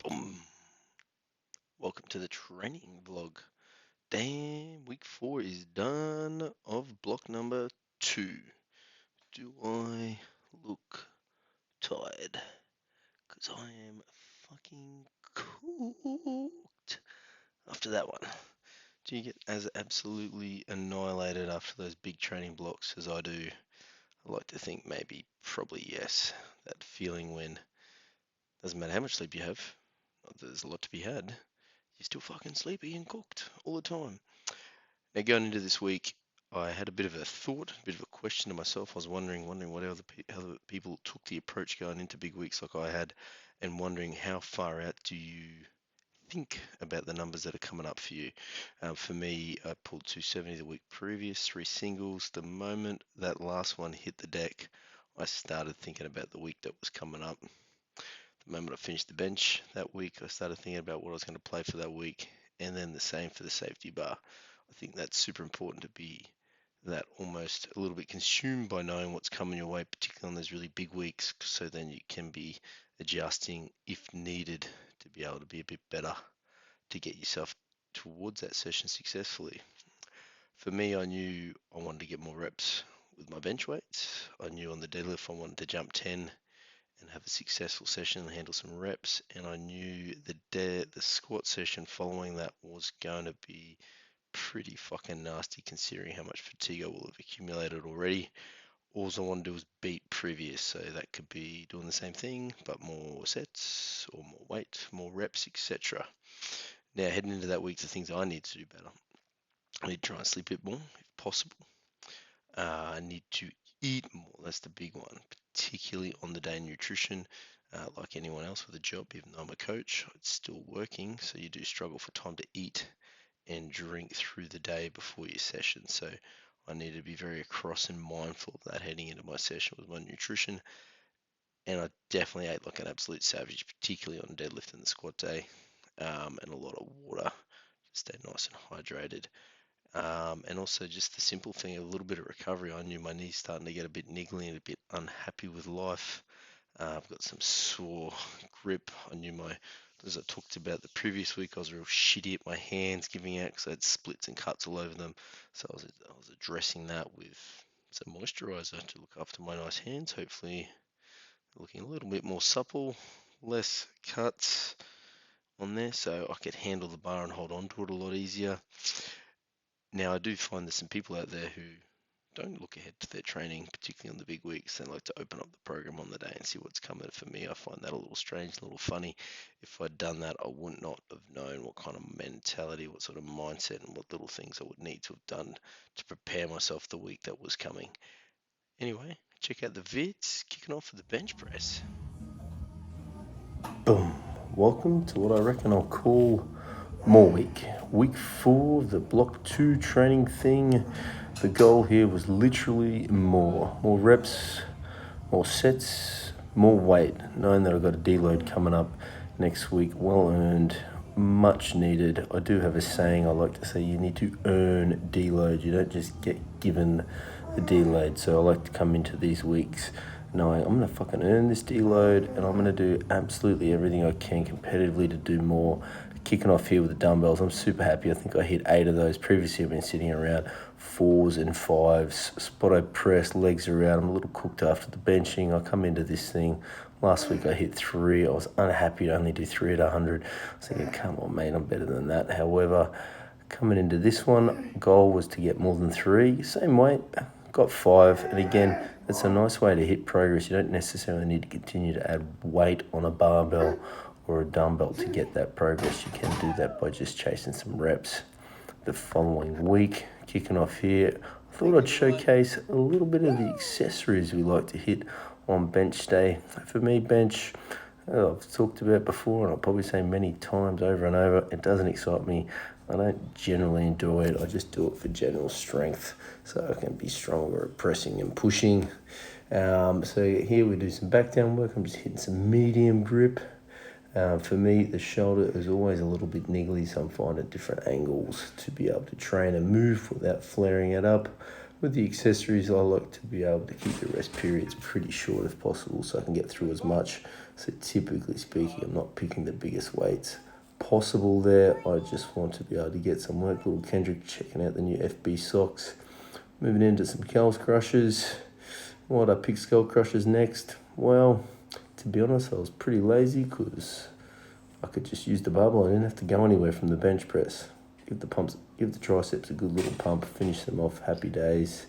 Boom. Welcome to the training vlog. Damn, week 4 is done of block number 2. Do I look tired? Because I am fucking cooked after that one. Do you get as absolutely annihilated after those big training blocks as I do? I like to think maybe, probably yes. That feeling when doesn't matter how much sleep you have, there's a lot to be had. You're still fucking sleepy and cooked all the time. Now, going into this week, I had a bit of a thought, a bit of a question to myself. I was wondering what other people took the approach going into big weeks like I had, and wondering how far out do you think about the numbers that are coming up for you. For me, I pulled 270 the week previous, 3 singles. The moment that last one hit the deck, I started thinking about the week that was coming up. The moment I finished the bench that week, I started thinking about what I was going to play for that week, and then the same for the safety bar. I think that's super important to be that almost a little bit consumed by knowing what's coming your way, particularly on those really big weeks, so then you can be adjusting if needed to be able to be a bit better to get yourself towards that session successfully. For me, I knew I wanted to get more reps with my bench weights. I knew on the deadlift I wanted to jump 10 and have a successful session and handle some reps. And I knew the squat session following that was going to be pretty fucking nasty considering how much fatigue I will have accumulated already. All I want to do is beat previous, so that could be doing the same thing, but more sets or more weight, more reps, etc. Now, heading into that week, the things I need to do better. I need to try and sleep a bit more if possible. I need to eat more. That's the big one, particularly on the day nutrition. Like anyone else with a job, even though I'm a coach, it's still working, so you do struggle for time to eat and drink through the day before your session. So I need to be very across and mindful of that heading into my session with my nutrition. And I definitely ate like an absolute savage, particularly on deadlift and the squat day, and a lot of water. Stay nice and hydrated. And also just the simple thing, a little bit of recovery. I knew my knee's starting to get a bit niggly and a bit unhappy with life. I've got some sore grip. I knew as I talked about the previous week, I was real shitty at my hands giving out because I had splits and cuts all over them. So I was addressing that with some moisturizer to look after my nice hands. Hopefully looking a little bit more supple, less cuts on there, so I could handle the bar and hold on to it a lot easier. Now, I do find there's some people out there who don't look ahead to their training, particularly on the big weeks. They like to open up the program on the day and see what's coming. For me, I find that a little strange, a little funny. If I'd done that, I would not have known what kind of mentality, what sort of mindset, and what little things I would need to have done to prepare myself the week that was coming. Anyway, check out the vids, kicking off with the bench press. Boom. Welcome to what I reckon I'll call more week. Week 4 of the block 2 training thing. The goal here was literally more reps, more sets, more weight, knowing that I've got a deload coming up next week. Well earned, much needed. I do have a saying I like to say, you need to earn deload. You don't just get given the deload. So I like to come into these weeks knowing I'm going to fucking earn this deload and I'm going to do absolutely everything I can competitively to do more. Kicking off here with the dumbbells, I'm super happy. I think I hit 8 of those. Previously I've been sitting around 4s and 5s. Spotto press, legs around. I'm a little cooked after the benching. I come into this thing. Last week I hit 3. I was unhappy to only do 3 at 100. I was thinking, come on mate, I'm better than that. However, coming into this one, goal was to get more than 3. Same weight, got 5. And again, it's a nice way to hit progress. You don't necessarily need to continue to add weight on a barbell or a dumbbell to get that progress. You can do that by just chasing some reps. The following week, kicking off here, I thought I'd showcase a little bit of the accessories we like to hit on bench day. For me, bench, I've talked about before, and I'll probably say many times over and over, it doesn't excite me. I don't generally enjoy it. I just do it for general strength, so I can be stronger at pressing and pushing. So here we do some back down work. I'm just hitting some medium grip. For me, the shoulder is always a little bit niggly, so I'm finding different angles to be able to train and move without flaring it up. With the accessories, I like to be able to keep the rest periods pretty short if possible so I can get through as much. So typically speaking, I'm not picking the biggest weights possible there. I just want to be able to get some work. Little Kendrick checking out the new FB socks. Moving into some Cal's crushers. Why'd I pick skull crushers next? Well, to be honest, I was pretty lazy because I could just use the barbell. I didn't have to go anywhere from the bench press. Give the triceps a good little pump, finish them off, happy days.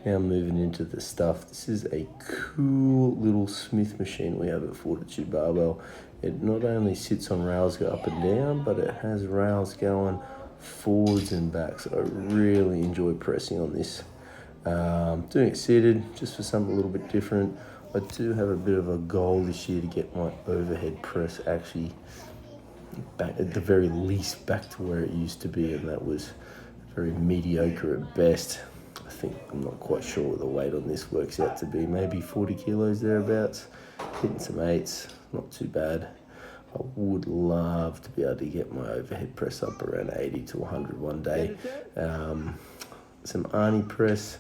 Now moving into the stuff. This is a cool little Smith machine we have at Fortitude Barbell. It not only sits on rails go up and down, but it has rails going forwards and backs. I really enjoy pressing on this. Doing it seated, just for something a little bit different. I do have a bit of a goal this year to get my overhead press actually back, at the very least, back to where it used to be, and that was very mediocre at best. I think I'm not quite sure what the weight on this works out to be. Maybe 40 kilos thereabouts. Hitting some 8s, not too bad. I would love to be able to get my overhead press up around 80 to 100 one day. Some Arnie press.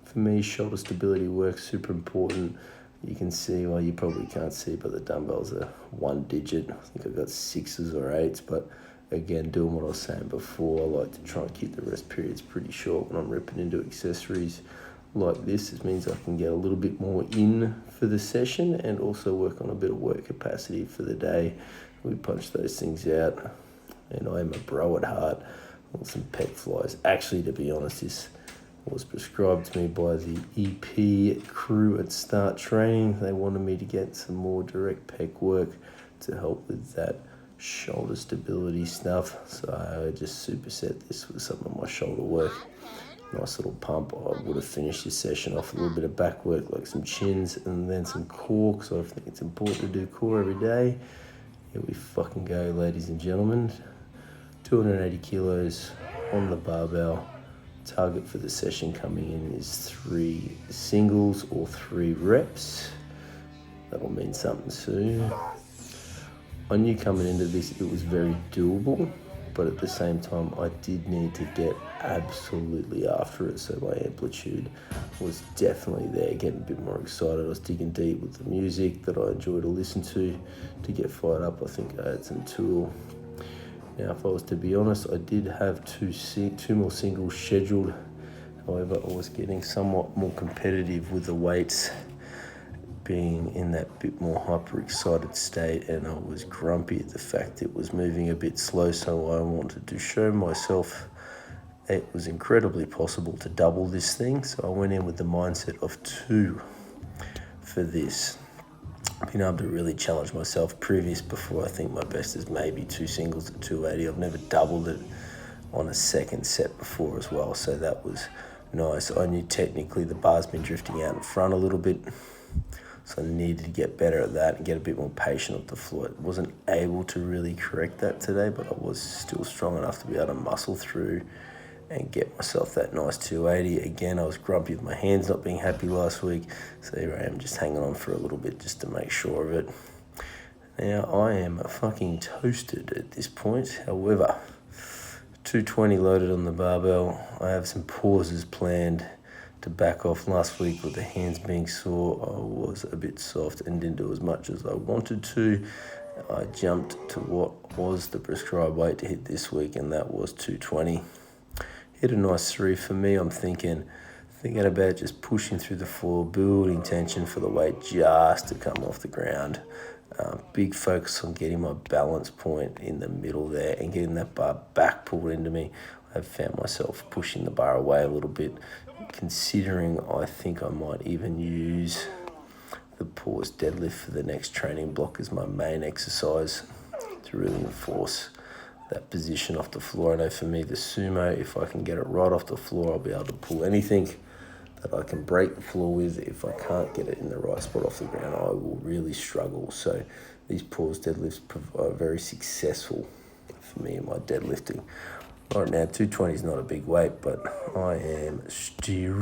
For me, shoulder stability works super important. You can see, well, you probably can't see, but the dumbbells are 1 digit. I think I've got 6s or 8s, but again, doing what I was saying before, I like to try and keep the rest periods pretty short when I'm ripping into accessories like this. This means I can get a little bit more in for the session and also work on a bit of work capacity for the day. We punch those things out, and I am a bro at heart. I want some pec flies. Actually, to be honest, this was prescribed to me by the EP crew at Start Training. They wanted me to get some more direct pec work to help with that shoulder stability stuff. So I just superset this with some of my shoulder work. Nice little pump. I would have finished this session off a little bit of back work, like some chins and then some core, because I think it's important to do core every day. Here we fucking go, ladies and gentlemen. 280 kilos on the barbell. Target for the session coming in is 3 singles or 3 reps. That'll mean something soon. I knew coming into this it was very doable, but at the same time I did need to get absolutely after it, so my amplitude was definitely there, getting a bit more excited. I was digging deep with the music that I enjoy to listen to get fired up. I think I had some Tool. Now, if I was to be honest, I did have two more singles scheduled. However, I was getting somewhat more competitive with the weights, being in that bit more hyper-excited state, and I was grumpy at the fact it was moving a bit slow, so I wanted to show myself it was incredibly possible to double this thing. So I went in with the mindset of 2 for this. Being able to really challenge myself. Before, I think my best is maybe 2 singles at 280. I've never doubled it on a second set before as well, so that was nice. I knew technically the bar's been drifting out in front a little bit, so I needed to get better at that and get a bit more patient off the floor. I wasn't able to really correct that today, but I was still strong enough to be able to muscle through and get myself that nice 280. Again, I was grumpy with my hands not being happy last week, so here I am just hanging on for a little bit just to make sure of it. Now, I am fucking toasted at this point. However, 220 loaded on the barbell. I have some pauses planned to back off. Last week with the hands being sore, I was a bit soft and didn't do as much as I wanted to. I jumped to what was the prescribed weight to hit this week, and that was 220. Hit a nice 3 for me. I'm thinking about just pushing through the floor, building tension for the weight just to come off the ground. Big focus on getting my balance point in the middle there and getting that bar back pulled into me. I've found myself pushing the bar away a little bit, considering I think I might even use the pause deadlift for the next training block as my main exercise to really enforce that position off the floor. I know for me, the sumo, if I can get it right off the floor, I'll be able to pull anything that I can break the floor with. If I can't get it in the right spot off the ground, I will really struggle. So these pause deadlifts are very successful for me in my deadlifting. Right now, 220 is not a big weight, but I am struggling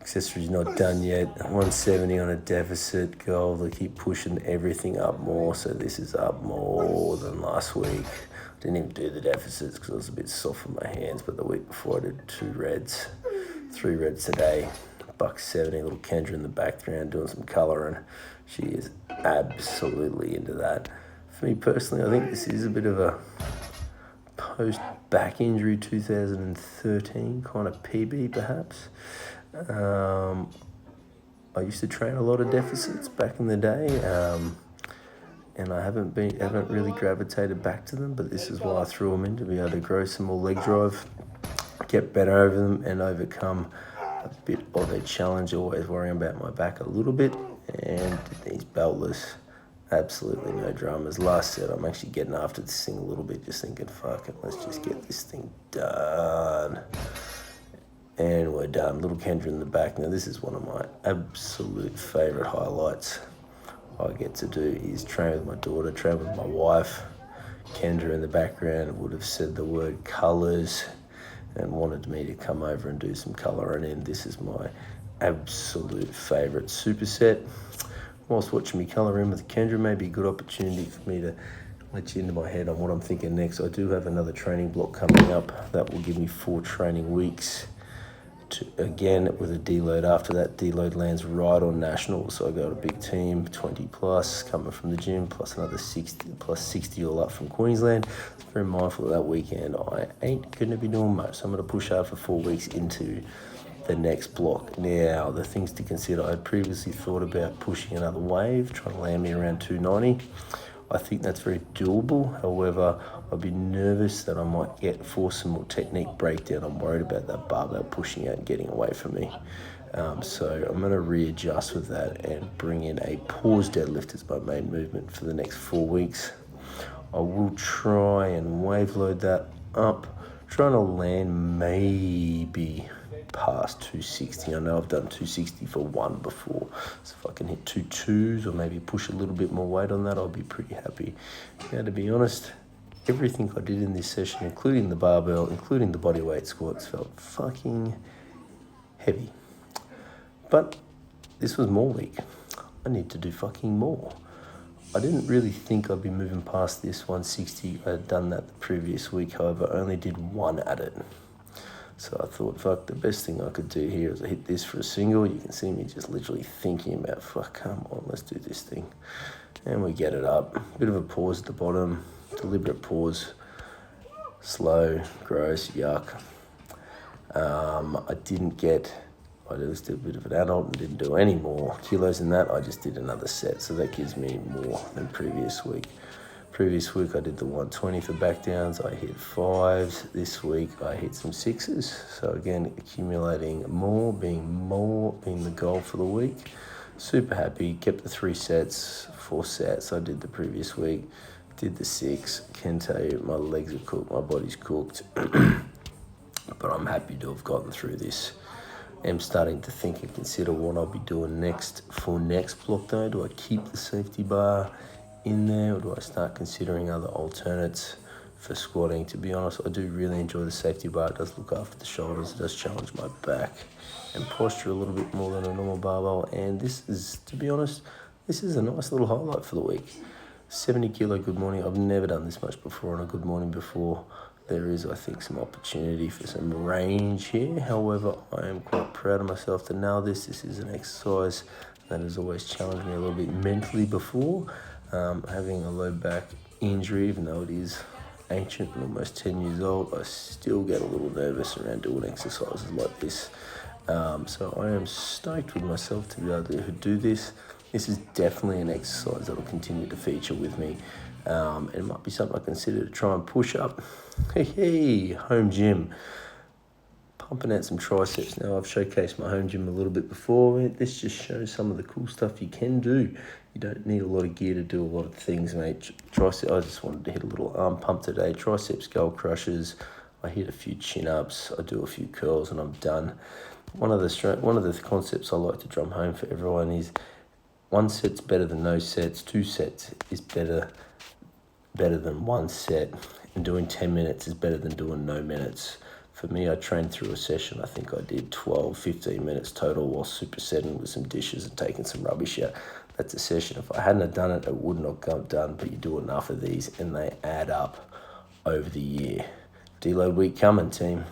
Accessories not done yet. 170 on a deficit goal. I keep pushing everything up more, so this is up more than last week. Didn't even do the deficits because I was a bit soft on my hands, but the week before I did 2 reds, 3 reds today. $1.70, little Kendra in the background doing some colouring. She is absolutely into that. For me personally, I think this is a bit of a post-back injury 2013 kind of PB perhaps. I used to train a lot of deficits back in the day, and I haven't really gravitated back to them, but this is why I threw them in, to be able to grow some more leg drive, get better over them, and overcome a bit of a challenge, always worrying about my back a little bit. And these beltless, absolutely no dramas. Last set, I'm actually getting after this thing a little bit, just thinking, fuck it, let's just get this thing done. And we're done. Little Kendra in the back. Now, this is one of my absolute favourite highlights I get to do, is train with my daughter, train with my wife. Kendra in the background would have said the word colours and wanted me to come over and do some colouring in. This is my absolute favourite superset. Whilst watching me colour in with Kendra, maybe a good opportunity for me to let you into my head on what I'm thinking next. I do have another training block coming up that will give me 4 training weeks. Again, with a deload after that. Deload lands right on nationals, so I got a big team, 20 plus coming from the gym, plus another 60 plus 60 all up from Queensland. So very mindful of that weekend. I ain't gonna be doing much, so I'm gonna push hard for 4 weeks into the next block. Now, the things to consider: I had previously thought about pushing another wave, trying to land me around 290. I think that's very doable. However, I'd be nervous that I might force some more technique breakdown. I'm worried about that barbell pushing out and getting away from me. So I'm going to readjust with that and bring in a pause deadlift as my main movement for the next 4 weeks. I will try and wave load that up, trying to land maybe past 260. I know I've done 260 for 1 before, so if I can hit 2.2s or maybe push a little bit more weight on that, I'll be pretty happy. Now, to be honest, everything I did in this session, including the barbell, including the bodyweight squats, felt fucking heavy. But this was more week. I need to do fucking more. I didn't really think I'd be moving past this 160. I had done that the previous week, however, I only did 1 at it. So I thought, fuck, the best thing I could do here is I hit this for a single. You can see me just literally thinking about, fuck, come on, let's do this thing. And we get it up. Bit of a pause at the bottom, deliberate pause, slow, gross, yuck. I just did a bit of an adult and didn't do any more kilos than that. I just did another set, so that gives me more than previous week. Previous week I did the 120 for back downs, I hit 5s. This week I hit some 6s. So again, accumulating more, being the goal for the week. Super happy, kept the 3 sets, 4 sets I did the previous week. Did the 6, can tell you my legs are cooked, my body's cooked. But I'm happy to have gotten through this. I'm starting to think and consider what I'll be doing next for next block though. Do I keep the safety bar in there, or do I start considering other alternates for squatting? To be honest, I do really enjoy the safety bar. It does look after the shoulders, it does challenge my back and posture a little bit more than a normal barbell. And this is, to be honest, this is a nice little highlight for the week. 70 kilo good morning. I've never done this much before on a good morning before. There is, I think, some opportunity for some range here. However, I am quite proud of myself to nail this. This is an exercise that has always challenged me a little bit mentally before. Having a low back injury, even though it is ancient and almost 10 years old, I still get a little nervous around doing exercises like this. So I am stoked with myself to be able to do this. This is definitely an exercise that will continue to feature with me. It might be something I consider to try and push up. Hey, home gym. Pumping out some triceps. Now, I've showcased my home gym a little bit before. This just shows some of the cool stuff you can do. You don't need a lot of gear to do a lot of things, mate. Tricep, I just wanted to hit a little arm pump today. Triceps, skull crushers. I hit a few chin-ups. I do a few curls and I'm done. One of the concepts I like to drum home for everyone is 1 set's better than no sets. 2 sets is better than 1 set. And doing 10 minutes is better than doing no minutes. For me, I trained through a session. I think I did 12, 15 minutes total while supersetting with some dishes and taking some rubbish out. That's a session. If I hadn't have done it, it would not have done, but you do enough of these and they add up over the year. Deload week coming, team.